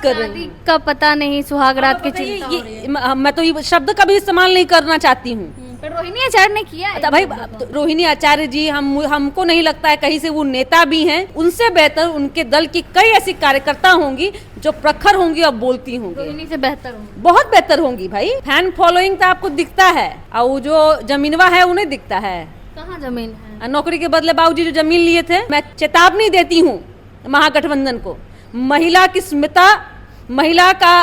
कर रही हूँ। का पता नहीं, सुहाग रात की चिंता हो रही है। मैं तो ये शब्द का भी इस्तेमाल नहीं करना चाहती हूँ। पर रोहिणी आचार्य ने किया है। तो भाई रोहिणी आचार्य जी हमको नहीं लगता है कहीं से वो नेता भी हैं। उनसे बेहतर उनके दल की कई ऐसी कार्यकर्ता होंगी जो प्रखर होंगी और बोलती होंगी, रोहिणी से बेहतर होंगी, बहुत बेहतर होंगी। भाई फैन फॉलोइंग तो आपको दिखता है, और वो जो जमीनवा है उन्हें दिखता है। कहाँ जमीन है? नौकरी के बदले बाबूजी जो जमीन लिए थे। मैं चेतावनी देती हूँ महागठबंधन को, महिला की स्मिता, महिला का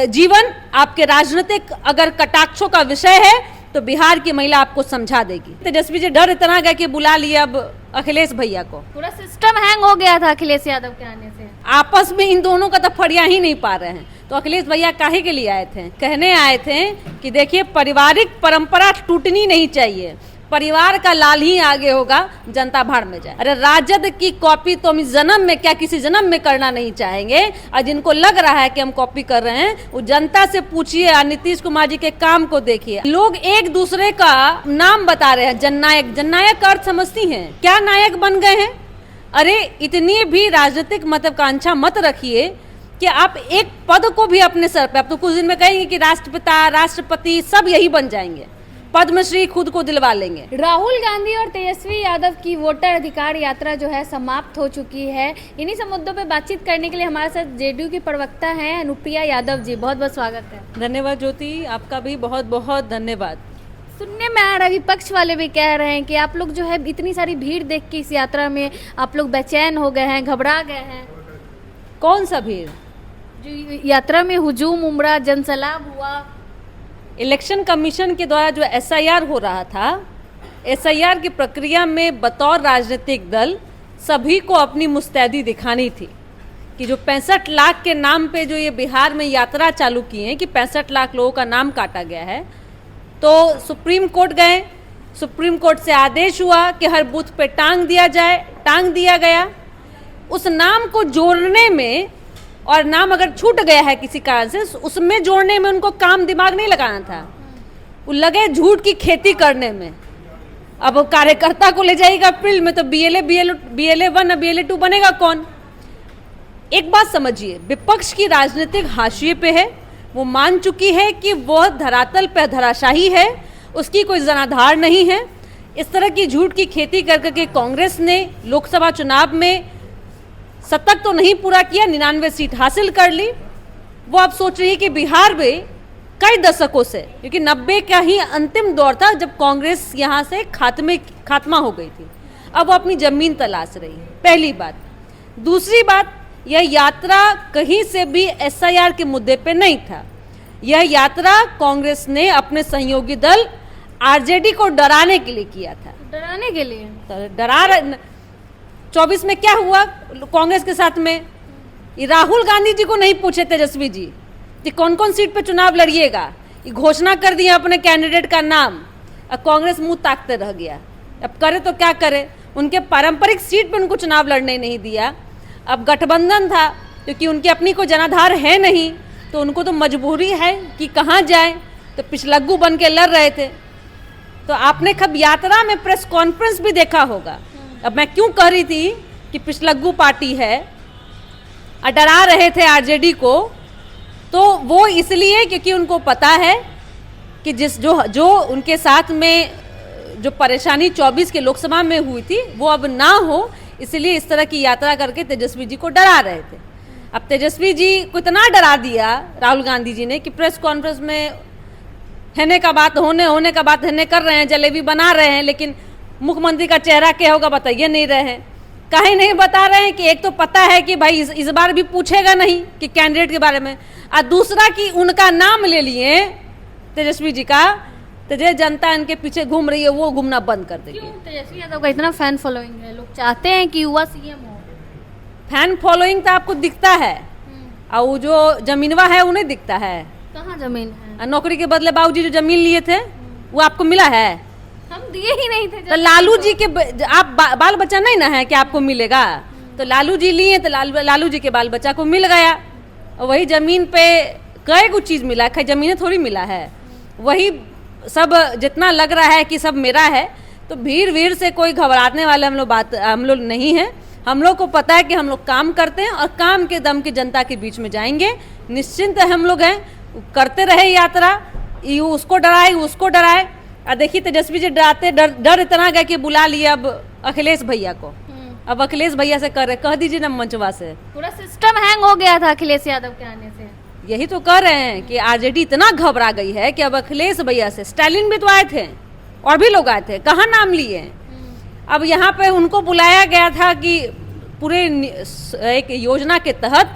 जीवन आपके राजनीतिक अगर कटाक्षों का विषय है तो बिहार की महिला आपको समझा देगी। तेजस्वी जी डर इतना गया कि बुला लिया अब अखिलेश भैया को। पूरा सिस्टम हैंग हो गया था अखिलेश यादव के आने से। आपस में इन दोनों का तो फड़िया ही नहीं पा रहे हैं। तो अखिलेश भैया काहे के लिए आए थे? कहने आए थे कि देखिए पारिवारिक परंपरा टूटनी नहीं चाहिए, परिवार का लाल ही आगे होगा, जनता भाड़ में जाए। अरे राजद की कॉपी तो हम इस जन्म में क्या किसी जन्म में करना नहीं चाहेंगे, और जिनको लग रहा है कि हम कॉपी कर रहे हैं वो जनता से पूछिए और नीतीश कुमार जी के काम को देखिए। लोग एक दूसरे का नाम बता रहे हैं, जननायक। जननायक का अर्थ समझती हैं? क्या नायक बन गए हैं? अरे इतनी भी राजनीतिक महत्वाकांक्षा मत रखिए कि आप एक पद को भी अपने सर पे, अब तो कुछ दिन में कहेंगे कि राष्ट्रपिता, राष्ट्रपति सब यही बन जाएंगे, पद्मश्री खुद को दिलवा लेंगे। राहुल गांधी और तेजस्वी यादव की वोटर अधिकार यात्रा जो है समाप्त हो चुकी है। इन्हीं सब मुद्दों पे बातचीत करने के लिए हमारे साथ जेडीयू की प्रवक्ता हैं अनुप्रिया यादव जी। बहुत बहुत स्वागत है। धन्यवाद ज्योति, आपका भी बहुत बहुत धन्यवाद। सुनने में आ रहा है विपक्ष वाले भी कह रहे हैं कि आप लोग जो है इतनी सारी भीड़ देख के इस यात्रा में आप लोग बेचैन हो गए हैं, घबरा गए हैं। कौन सा भीड़? जो यात्रा में हुजूम उमड़ा, जनसलाब हुआ। इलेक्शन कमीशन के द्वारा जो एसआईआर हो रहा था, एसआईआर की प्रक्रिया में बतौर राजनीतिक दल सभी को अपनी मुस्तैदी दिखानी थी कि जो 65 लाख के नाम पे जो ये बिहार में यात्रा चालू की है कि 65 लाख लोगों का नाम काटा गया है, तो सुप्रीम कोर्ट गए, सुप्रीम कोर्ट से आदेश हुआ कि हर बूथ पे टांग दिया जाए, टांग दिया गया। उस नाम को जोड़ने में, और नाम अगर छूट गया है किसी कारण से, उसमें जोड़ने में उनको काम दिमाग नहीं लगाना था, वो लगे झूठ की खेती करने में। अब कार्यकर्ता को ले जाएगा अप्रैल में तो BLA 1 BLA 2 बनेगा कौन? एक बात समझिए, विपक्ष की राजनीतिक हाशिए पे है, वो मान चुकी है कि वह धरातल पे धराशाही है, उसकी कोई जनाधार नहीं है। इस तरह की झूठ की खेती कर करके कांग्रेस ने लोकसभा चुनाव में शतक तो नहीं पूरा किया, 99 सीट हासिल कर ली। वो अब सोच रही है कि बिहार में कई दशकों से, क्योंकि 90 का ही अंतिम दौर था जब कांग्रेस यहाँ से खात्मा हो गई थी, अब वो अपनी जमीन तलाश रही है। पहली बात। दूसरी बात, यह यात्रा कहीं से भी एसआईआर के मुद्दे पे नहीं था। यह यात्रा कांग्रेस ने अपने सहयोगी दल आरजेडी को डराने के लिए किया था। डराने के लिए? तो 24 में क्या हुआ कांग्रेस के साथ में? राहुल गांधी जी को नहीं पूछे तेजस्वी जी कि कौन कौन सीट पे चुनाव लड़िएगा, ये घोषणा कर दिया अपने कैंडिडेट का नाम, अब कांग्रेस मुंह ताकते रह गया। अब करे तो क्या करे, उनके पारंपरिक सीट पे उनको चुनाव लड़ने नहीं दिया। अब गठबंधन था, क्योंकि उनकी अपनी कोई जनाधार है नहीं, तो उनको तो मजबूरी है कि कहाँ जाए, तो पिछलग्गू बन के लड़ रहे थे। तो आपने कब यात्रा में प्रेस कॉन्फ्रेंस भी देखा होगा। अब मैं क्यों कह रही थी कि पिछलग्गू पार्टी है, डरा रहे थे आरजेडी को, तो वो इसलिए क्योंकि उनको पता है कि जो उनके साथ में जो परेशानी 24 के लोकसभा में हुई थी वो अब ना हो, इसलिए इस तरह की यात्रा करके तेजस्वी जी को डरा रहे थे। अब तेजस्वी जी को इतना डरा दिया राहुल गांधी जी ने कि प्रेस कॉन्फ्रेंस में होने का बात होने का बात होने कर रहे हैं, जलेबी बना रहे हैं, लेकिन मुख्यमंत्री का चेहरा क्या होगा बताइए नहीं रहे हैं। कहीं नहीं बता रहे हैं कि एक तो पता है कि भाई इस बार भी पूछेगा नहीं कि कैंडिडेट के बारे में, और दूसरा कि उनका नाम ले लिए तेजस्वी जी का, तो जो जनता इनके पीछे घूम रही है वो घूमना बंद कर देगी। क्यों तेजस्वी यादव का इतना फैन फॉलोइंग है? लोग चाहते हैं कि युवा सीएम हो। फैन फॉलोइंग तो आपको दिखता है, और वो जो जमीनवा है उन्हें दिखता है। कहाँ जमीन है? नौकरी के बदले बाबूजी जो जमीन लिए थे वो आपको मिला है? हम दिए ही नहीं थे। तो लालू जी के आप बाल बच्चा नहीं ना है कि आपको मिलेगा, तो लालू जी लिए तो लालू जी के बाल बच्चा को मिल गया। और वही जमीन पे कई कुछ चीज मिला है, जमीनें थोड़ी मिला है, वही सब जितना लग रहा है कि सब मेरा है। तो भीड़ से कोई घबराने वाले हम लोग नहीं है। हम लोग को पता है कि हम लोग काम करते हैं और काम के दम की जनता के बीच में जाएंगे। निश्चिंत हम लोग हैं, करते रहे यात्रा, ये उसको डराए उसको डराए। और देखिए तेजस्वी जी डराते डर इतना गया कि बुला लिया अब अखिलेश भैया को। अब अखिलेश भैया से कह दीजिए ना मंचवा से, पूरा सिस्टम हैंग हो गया था अखिलेश यादव के आने से। यही तो कह रहे हैं कि आरजेडी इतना घबरा गई है कि अब अखिलेश भैया से, स्टालिन भी तो आए थे और भी लोग आए थे, कहाँ नाम लिए। अब यहाँ पे उनको बुलाया गया था कि पूरे एक योजना के तहत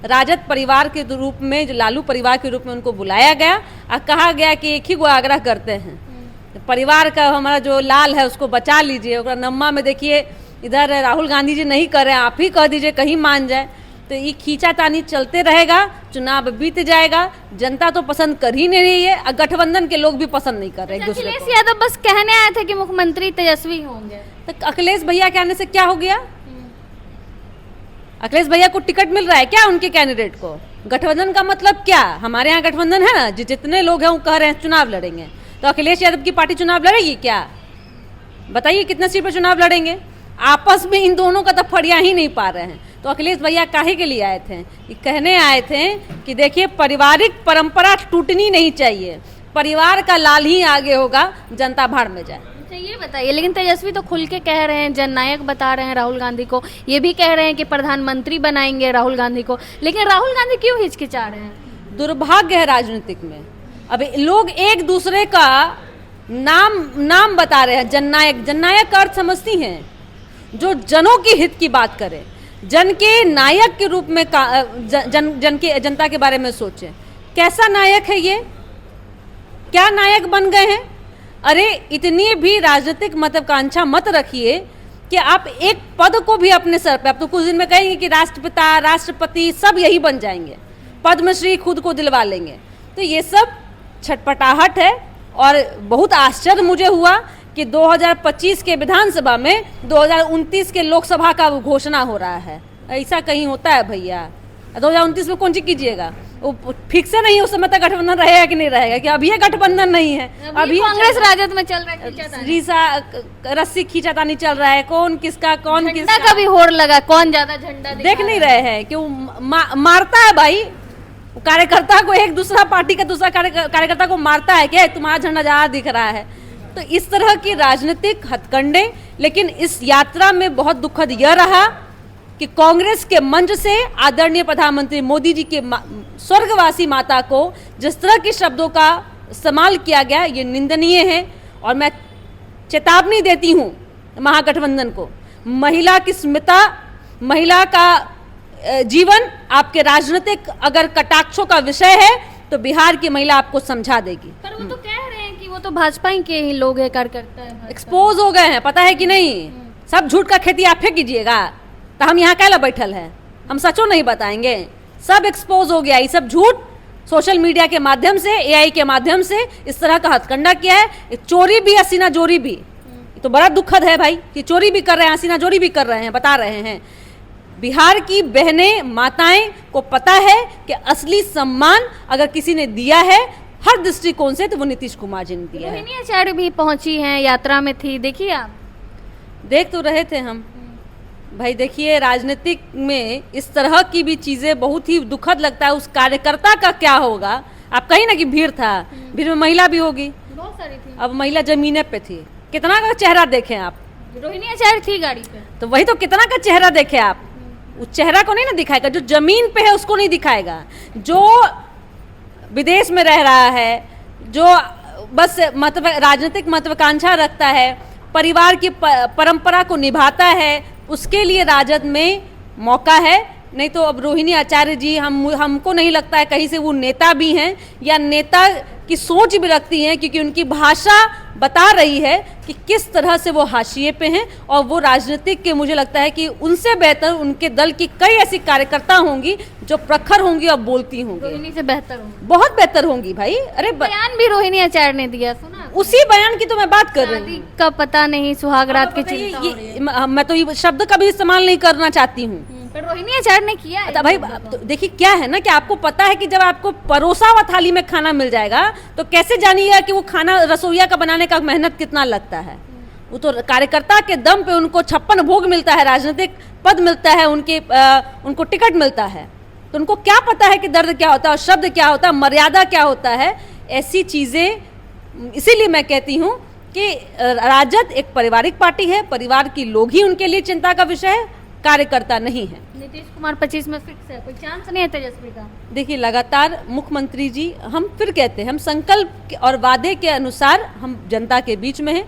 राजद परिवार के रूप में, जो लालू परिवार के रूप में उनको बुलाया गया और कहा गया कि एक ही को आग्रह करते हैं, परिवार का हमारा जो लाल है उसको बचा लीजिए। और नम्मा में देखिए इधर राहुल गांधी जी नहीं कर रहे हैं, आप ही कह दीजिए कहीं मान जाए। तो ये खींचातानी चलते रहेगा, चुनाव बीत जाएगा, जनता तो पसंद कर ही नहीं रही है और गठबंधन के लोग भी पसंद नहीं कर रहे एक दूसरे अखिलेश को। यादव बस कहने आए थे कि मुख्यमंत्री तेजस्वी होंगे। तो अखिलेश भैया के आने से क्या हो गया? अखिलेश भैया को टिकट मिल रहा है क्या उनके कैंडिडेट को? गठबंधन का मतलब क्या? हमारे यहाँ गठबंधन है ना, जितने लोग हैं वो कह रहे हैं चुनाव लड़ेंगे, तो अखिलेश यादव की पार्टी चुनाव लड़ेगी क्या? बताइए कितने सीट पर चुनाव लड़ेंगे? आपस में इन दोनों का तो फड़िया ही नहीं पा रहे हैं। तो अखिलेश भैया काहे के लिए आए थे? ये कहने आए थे कि देखिए पारिवारिक परंपरा टूटनी नहीं चाहिए, परिवार का लाल ही आगे होगा, जनता भाड़ में जाए। अच्छा ये बताइए, लेकिन तेजस्वी तो खुल के कह रहे हैं, जननायक बता रहे हैं राहुल गांधी को, ये भी कह रहे हैं कि प्रधानमंत्री बनाएंगे राहुल गांधी को, लेकिन राहुल गांधी क्यों हिचकिचा रहे हैं? दुर्भाग्य है राजनीतिक में, अब लोग एक दूसरे का नाम बता रहे हैं। जननायक का अर्थ समझती हैं? जो जनों की हित की बात करे, जन के नायक के रूप में जनता के बारे में सोचे। कैसा नायक है ये? क्या नायक बन गए हैं? अरे इतनी भी राजनीतिक महत्वाकांक्षा मत रखिए कि आप एक पद को भी अपने सर पे, अब तो कुछ दिन में कहेंगे कि राष्ट्रपिता, राष्ट्रपति सब यही बन जाएंगे, पद्मश्री खुद को दिलवा लेंगे। तो ये सब छटपटाहट है। और बहुत आश्चर्य मुझे हुआ कि 2025 के विधानसभा में 2029 के लोकसभा का घोषणा हो रहा है। ऐसा कहीं होता है भैया? 2029 में कौन सी कीजिएगा? वो फिक्स है नहीं उस समय तक गठबंधन रहेगा कि नहीं रहेगा, कि अभी ये गठबंधन नहीं है, अभी कांग्रेस राजद में चल रहा है, रस्सी खींचातानी चल रहा है, कौन किसका का भी होड़ लगा, कौन ज्यादा झंडा देख नहीं रहे हैं कि वो मारता है भाई कार्यकर्ता को, एक दूसरा पार्टी का दूसरा कार्यकर्ता को मारता है क्या? तुम्हारा झंडा ज्यादा दिख रहा है। तो इस तरह की राजनीतिक हथकंडे। लेकिन इस यात्रा में बहुत दुखद यह रहा कि कांग्रेस के मंच से आदरणीय प्रधानमंत्री मोदी जी के स्वर्गवासी माता को जिस तरह के शब्दों का इस्तेमाल किया गया, ये निंदनीय है। और मैं चेतावनी देती हूँ महागठबंधन को, महिला की स्मिता, महिला का जीवन आपके राजनीतिक अगर कटाक्षों का विषय है तो बिहार की महिला आपको समझा देगी। पर वो तो कह रहे हैं कि वो तो भाजपा के ही लोग है, कार्यकर्ता है, एक्सपोज हो गए हैं, पता है कि नहीं? सब झूठ का खेती आप फेंक कीजिएगा, तो हम यहाँ कैला बैठल है? हम सचो नहीं बताएंगे? सब एक्सपोज हो गया, ये सब झूठ सोशल मीडिया के माध्यम से, एआई के माध्यम से इस तरह का हथकंडा किया है। चोरी भी, हसीना जोरी भी, तो बड़ा दुखद है भाई कि चोरी भी कर रहे हैं, हसीना जोरी भी कर रहे हैं, बता रहे हैं। बिहार की बहनें, माताएं को पता है कि असली सम्मान अगर किसी ने दिया है हर दृष्टिकोण से तो वो नीतीश कुमार जी ने दिया है। रोहिणी आचार्य भी पहुंची हैं, यात्रा में थी, देखिए आप। देख तो रहे थे हम भाई। देखिए राजनीतिक में इस तरह की भी चीजें बहुत ही दुखद लगता है। उस कार्यकर्ता का क्या होगा? आप कहीं ना कि भीड़ था, भीड़ में महिला भी होगी, बहुत सारी थी। अब महिला जमीने पे थी, कितना का चेहरा देखे आप? रोहिणी आचार्य थी गाड़ी पे, तो वही तो, कितना का चेहरा देखे आप? उस चेहरा को नहीं ना दिखाएगा, जो जमीन पे है उसको नहीं दिखाएगा। जो विदेश में रह रहा है, जो बस राजनीतिक महत्वाकांक्षा रखता है, परिवार की परंपरा को निभाता है, उसके लिए राजद में मौका है। नहीं तो अब रोहिणी आचार्य जी हमको नहीं लगता है कहीं से वो नेता भी हैं या नेता की सोच भी रखती हैं, क्योंकि उनकी भाषा बता रही है कि किस तरह से वो हाशिए पे हैं। और वो राजनीतिक के, मुझे लगता है कि उनसे बेहतर उनके दल की कई ऐसी कार्यकर्ता होंगी जो प्रखर होंगी और बोलती होंगी, रोहिणी से बेहतर होंगी, बहुत बेहतर होंगी भाई। अरे बयान भी रोहिणी आचार्य ने दिया, सुना? उसी बयान की तो मैं बात कर रही हूँ। का पता नहीं, सुहाग रात की चिंता हो रही है। मैं तो ये शब्द का भी इस्तेमाल नहीं करना चाहती हूँ, पर रोहिणी आचार्य ने किया है। तो भाई तो देखिए क्या है ना कि आपको पता है कि जब आपको परोसा हुआ थाली में खाना मिल जाएगा तो कैसे जानिएगा कि वो खाना रसोईया का बनाने का मेहनत कितना लगता है। वो तो कार्यकर्ता के दम पे उनको 56 भोग मिलता है राजनीतिक पद मिलता है, उनको टिकट मिलता है, तो उनको क्या पता है कि दर्द क्या होता है और शब्द क्या होता है, मर्यादा क्या होता है, ऐसी चीज़ें। इसीलिए मैं कहती हूँ कि राजद एक पारिवारिक पार्टी है, परिवार की लोग ही उनके लिए चिंता का विषय है, कार्यकर्ता नहीं है। नीतीश कुमार 25 में फिक्स है, कोई चांस नहीं है तेजस्वी का? देखिए, लगातार मुख्यमंत्री जी, हम फिर कहते हैं, हम संकल्प और वादे के अनुसार हम जनता के बीच में हैं।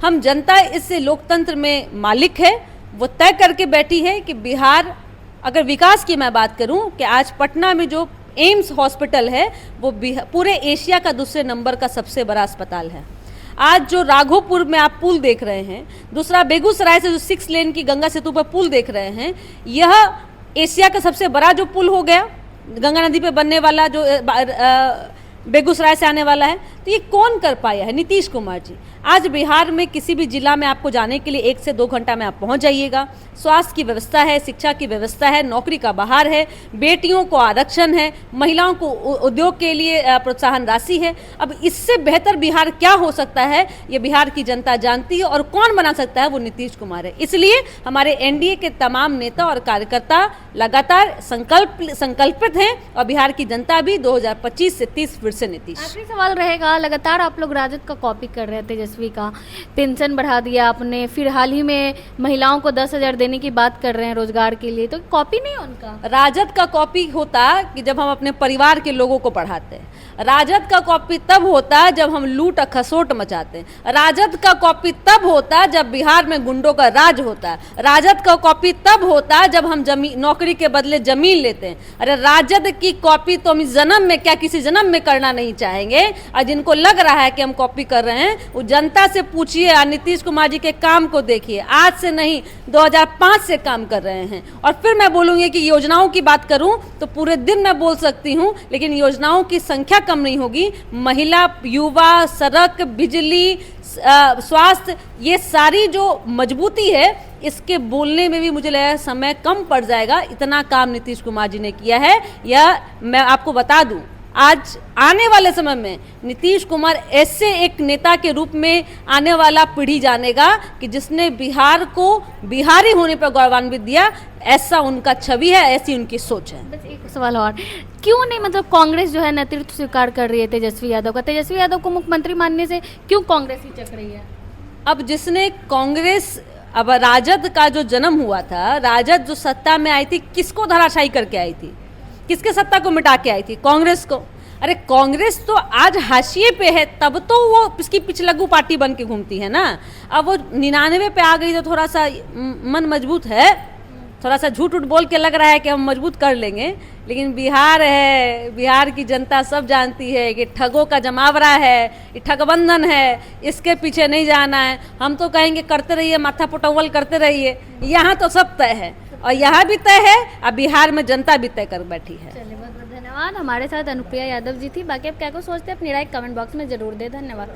हम जनता इससे लोकतंत्र में मालिक है, वो तय करके बैठी है कि बिहार, अगर विकास की मैं बात करूं कि आज पटना में जो एम्स हॉस्पिटल है वो पूरे एशिया का दूसरे नंबर का सबसे बड़ा अस्पताल है। आज जो राघोपुर में आप पुल देख रहे हैं, दूसरा बेगूसराय से जो 6 लेन की गंगा सेतु पर पुल देख रहे हैं, यह एशिया का सबसे बड़ा जो पुल हो गया, गंगा नदी पे बनने वाला, जो बेगूसराय से आने वाला है। तो ये कौन कर पाया है? नीतीश कुमार जी। आज बिहार में किसी भी जिला में आपको जाने के लिए 1 से 2 घंटा में आप पहुंच जाइएगा। स्वास्थ्य की व्यवस्था है, शिक्षा की व्यवस्था है, नौकरी का बहार है, बेटियों को आरक्षण है, महिलाओं को उद्योग के लिए प्रोत्साहन राशि है। अब इससे बेहतर बिहार क्या हो सकता है, ये बिहार की जनता जानती है, और कौन बना सकता है? वो नीतीश कुमार है। इसलिए हमारे एनडीए के तमाम नेता और कार्यकर्ता लगातार संकल्पित हैं, और बिहार की जनता भी 2025 से 30 फिर से नीतीश। आखिरी सवाल रहेगा, लगातार आप लोग राजद का कॉपी कर रहे थे, तेजस्वी का पेंशन बढ़ा दिया आपने, फिर हाल ही में महिलाओं को 10,000 देने की बात कर रहे हैं रोजगार के लिए, तो कॉपी नहीं है उनका? राजद का कॉपी होता कि जब हम अपने परिवार के लोगों को पढ़ाते हैं। राजद का कॉपी तब होता जब हम लूट खसोट मचाते हैं। राजद का कॉपी तब होता जब बिहार में गुंडों का राज होता है। राजद का कॉपी तब होता जब हम नौकरी के बदले जमीन लेते हैं। अरे राजद की कॉपी तो हम इस जन्म में क्या किसी जन्म में करना नहीं चाहेंगे। और जिनको लग रहा है कि हम कॉपी कर रहे हैं, वो जनता से पूछिए और नीतीश कुमार जी के काम को देखिए। आज से नहीं, 2005 से काम कर रहे हैं। और फिर मैं बोलूंगी कि योजनाओं की बात करूं तो पूरे दिन मैं बोल सकती हूं, लेकिन योजनाओं की संख्या कम नहीं होगी। महिला, युवा, सड़क, बिजली, स्वास्थ्य, ये सारी जो मजबूती है, इसके बोलने में भी मुझे लगा समय कम पड़ जाएगा। इतना काम नीतीश कुमार जी ने किया है। यह मैं आपको बता दूं, आज आने वाले समय में नीतीश कुमार ऐसे एक नेता के रूप में आने वाला पीढ़ी जानेगा कि जिसने बिहार को बिहारी होने पर गौरवान्वित दिया। ऐसा उनका छवि है, ऐसी उनकी सोच है। बस एक सवाल और, क्यों नहीं, मतलब कांग्रेस जो है नेतृत्व स्वीकार कर रही है तेजस्वी यादव का, तेजस्वी यादव को मुख्यमंत्री मानने से क्यों कांग्रेस ही चक रही है? अब जिसने कांग्रेस, अब राजद का जो जन्म हुआ था, राजद जो सत्ता में आई थी, किसको धराशायी करके आई थी? किसके सत्ता को मिटा के आई थी? कांग्रेस को। अरे कांग्रेस तो आज हाशिए पे है, तब तो वो इसकी पिछलग्गू पार्टी बन के घूमती है ना। अब वो 99 पे आ गई तो थोड़ा सा मन मजबूत है, थोड़ा सा झूठ उठ बोल के लग रहा है कि हम मजबूत कर लेंगे। लेकिन बिहार है, बिहार की जनता सब जानती है कि ठगों का जमावड़ा है, ये ठगबंधन है, इसके पीछे नहीं जाना है। हम तो कहेंगे करते रहिए, माथा पुटौल करते रहिए। यहाँ तो सब तय है, और यहाँ भी तय है, अब बिहार में जनता भी तय कर बैठी है। चलिए, बहुत बहुत धन्यवाद। हमारे साथ अनुप्रिया यादव जी थी। बाकी आप क्या को सोचते हैं अपनी राय कमेंट बॉक्स में जरूर दें। धन्यवाद।